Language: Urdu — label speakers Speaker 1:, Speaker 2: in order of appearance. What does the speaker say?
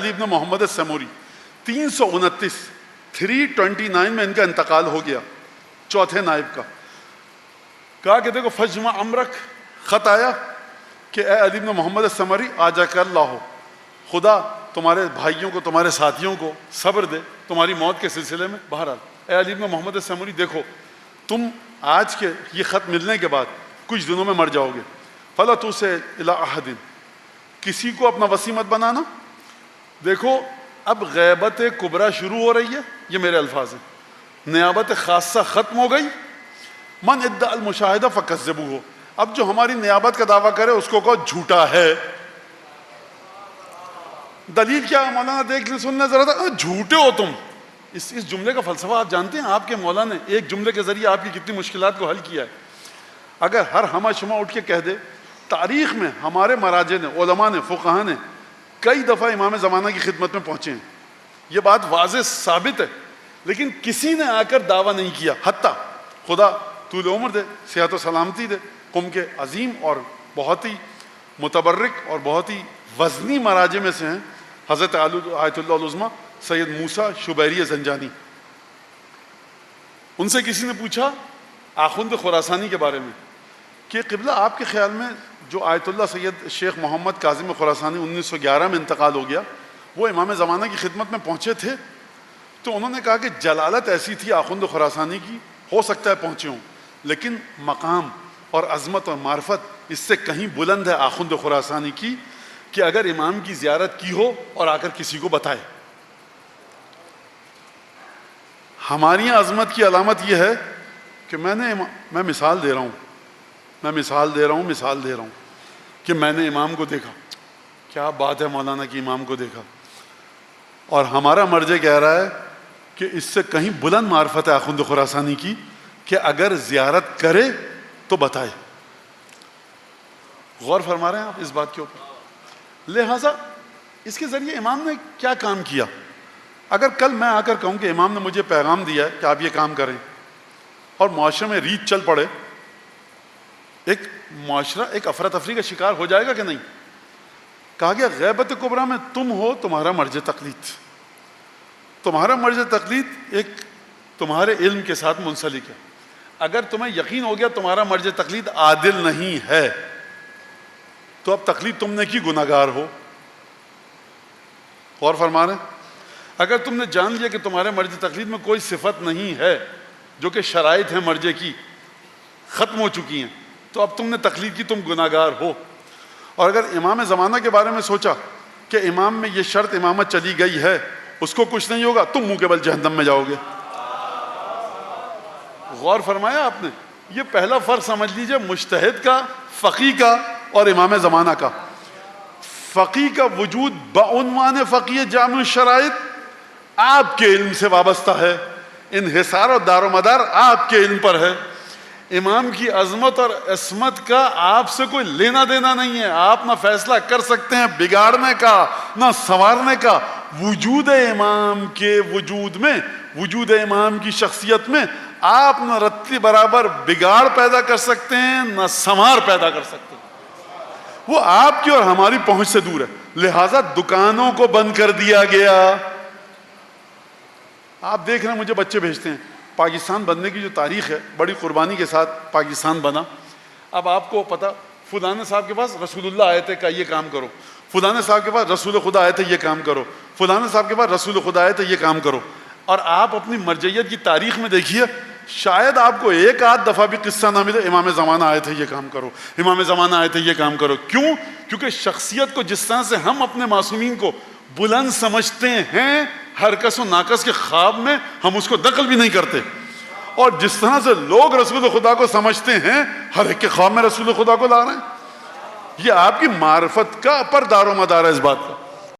Speaker 1: علی ابن محمد السموری 329 میں ان کا انتقال ہو گیا، چوتھے نائب کا. کہا کہ دیکھو فجمع امرک، خط آیا کہ اے علی ابن محمد السمری آ جا کر اللہ ہو، خدا تمہارے بھائیوں کو تمہارے ساتھیوں کو صبر دے تمہاری موت کے سلسلے میں. بہرحال اے علی ابن محمد السمری دیکھو تم آج کے یہ خط ملنے کے بعد کچھ دنوں میں مر جاؤ گے. فلا توصی الی احد، کسی کو اپنا وصی مت بنانا. دیکھو اب غیبت کبریٰ شروع ہو رہی ہے، یہ میرے الفاظ ہیں، نیابت خاصہ ختم ہو گئی. من ادعا المشاہدہ فکذبوہ، اب جو ہماری نیابت کا دعویٰ کرے اس کو کہو جھوٹا ہے. دلیل کیا ہے مولانا؟ دیکھ لیں، سن لیں ذرا، جھوٹے ہو تم. اس جملے کا فلسفہ آپ جانتے ہیں؟ آپ کے مولانا نے ایک جملے کے ذریعے آپ کی کتنی مشکلات کو حل کیا ہے. اگر ہر ہمہ شمہ اٹھ کے کہہ دے، تاریخ میں ہمارے مراجع نے، علماء نے، فقہاء نے کئی دفعہ امام زمانہ کی خدمت میں پہنچے ہیں، یہ بات واضح ثابت ہے، لیکن کسی نے آ کر دعویٰ نہیں کیا. حتیٰ خدا طول عمر دے، صحت و سلامتی دے، قوم کے عظیم اور بہت ہی متبرک اور بہت ہی وزنی مراجع میں سے ہیں حضرت آیت اللہ العظمیٰ سید موسیٰ شبیری زنجانی. ان سے کسی نے پوچھا آخوند خراسانی کے بارے میں کہ قبلہ آپ کے خیال میں جو آیت اللہ سید شیخ محمد کاظم خراسانی 1911 میں انتقال ہو گیا، وہ امام زمانہ کی خدمت میں پہنچے تھے؟ تو انہوں نے کہا کہ جلالت ایسی تھی آخوند خراسانی کی، ہو سکتا ہے پہنچے ہوں، لیکن مقام اور عظمت اور معرفت اس سے کہیں بلند ہے آخوند خراسانی کی کہ اگر امام کی زیارت کی ہو اور آ کر کسی کو بتائے. ہماری عظمت کی علامت یہ ہے کہ میں مثال دے رہا ہوں کہ میں نے امام کو دیکھا. کیا بات ہے مولانا کی امام کو دیکھا، اور ہمارا مرجع کہہ رہا ہے کہ اس سے کہیں بلند معرفت ہے آخوند خراسانی کی کہ اگر زیارت کرے تو بتائے. غور فرما رہے ہیں آپ اس بات کے اوپر؟ لہٰذا اس کے ذریعے امام نے کیا کام کیا؟ اگر کل میں آ کر کہوں کہ امام نے مجھے پیغام دیا ہے کہ آپ یہ کام کریں، اور معاشرے میں ریت چل پڑے، ایک معاشرہ ایک افراتفری کا شکار ہو جائے گا کہ نہیں؟ کہا گیا غیبت کبریٰ میں تم ہو تمہارا مرجع تقلید، تمہارا مرجع تقلید ایک تمہارے علم کے ساتھ منسلک ہے. اگر تمہیں یقین ہو گیا تمہارا مرجع تقلید عادل نہیں ہے تو اب تقلید تم نے کی گناہگار ہو. غور فرما رہے ہیں؟ اگر تم نے جان لیا کہ تمہارے مرجع تقلید میں کوئی صفت نہیں ہے جو کہ شرائط ہیں مرجع کی ختم ہو چکی ہیں، تو اب تم نے تقلید کی، تم گناہگار ہو. اور اگر امام زمانہ کے بارے میں سوچا کہ امام میں یہ شرط امامت چلی گئی ہے، اس کو کچھ نہیں ہوگا، تم منہ کے بل جہنم میں جاؤ گے. غور فرمایا آپ نے؟ یہ پہلا فرق سمجھ لیجئے مجتہد کا، فقیہ کا اور امام زمانہ کا. فقیہ کا وجود بعنوان فقیہ جامع الشرائط آپ کے علم سے وابستہ ہے، انحصار و دار و مدار آپ کے علم پر ہے. امام کی عظمت اور عصمت کا آپ سے کوئی لینا دینا نہیں ہے. آپ نہ فیصلہ کر سکتے ہیں بگاڑنے کا نہ سنوارنے کا. وجود امام کے وجود میں، وجود امام کی شخصیت میں آپ نہ رتی برابر بگاڑ پیدا کر سکتے ہیں نہ سنوار پیدا کر سکتے ہیں. وہ آپ کی اور ہماری پہنچ سے دور ہے. لہٰذا دکانوں کو بند کر دیا گیا. آپ دیکھ رہے ہیں مجھے بچے بھیجتے ہیں، پاکستان بننے کی جو تاریخ ہے بڑی قربانی کے ساتھ پاکستان بنا. اب آپ کو پتا فلانے صاحب کے پاس رسول اللہ آئے تھے کہ یہ کام کرو، فلانے صاحب کے پاس رسول خدا آئے تھے یہ کام کرو، فلانے صاحب کے پاس رسول خدا آئے تھے یہ کام کرو. اور آپ اپنی مرجعیت کی تاریخ میں دیکھیے، شاید آپ کو ایک آدھ دفعہ بھی قصہ نہ ملے امام زمانہ آئے تھے یہ کام کرو، امام زمانہ آئے تھے یہ کام کرو. کیوں؟ کیونکہ شخصیت کو جس طرح سے ہم اپنے معصومین کو بلند سمجھتے ہیں، ہر کس و ناقص کے خواب میں ہم اس کو دخل بھی نہیں کرتے، اور جس طرح سے لوگ رسول خدا کو سمجھتے ہیں ہر ایک کے خواب میں رسول خدا کو لا رہے ہیں. یہ آپ کی معرفت کا پر دار و مدار ہے اس بات کا.